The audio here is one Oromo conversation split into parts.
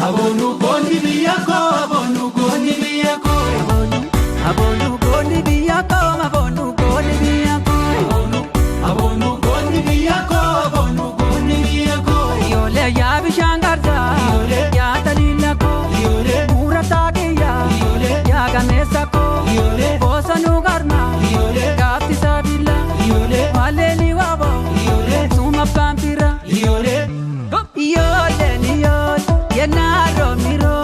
abonu goni biyako, abonu goni biyako, abonu goni biyako, abonu goni biyako, abonu goni biyako, abonu goni biyako. yole ya bishangarza, ya talilako, murata kiya, ya gamesako, bosanu garma, gafti sabila, maleli wabo, suma pampira, yole ni yol, yenaro miro,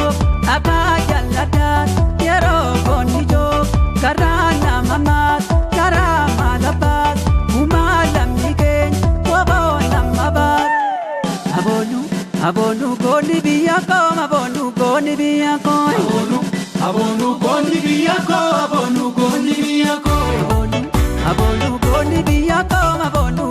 abayalada, yero gonijo, karana mamat, karama labat, umalam nigen, wabonam mabat. Abonu goni biyako, abonu goni biyako, Abonu goni biyako, abonu goni biyako, abonu goni biyako, abonu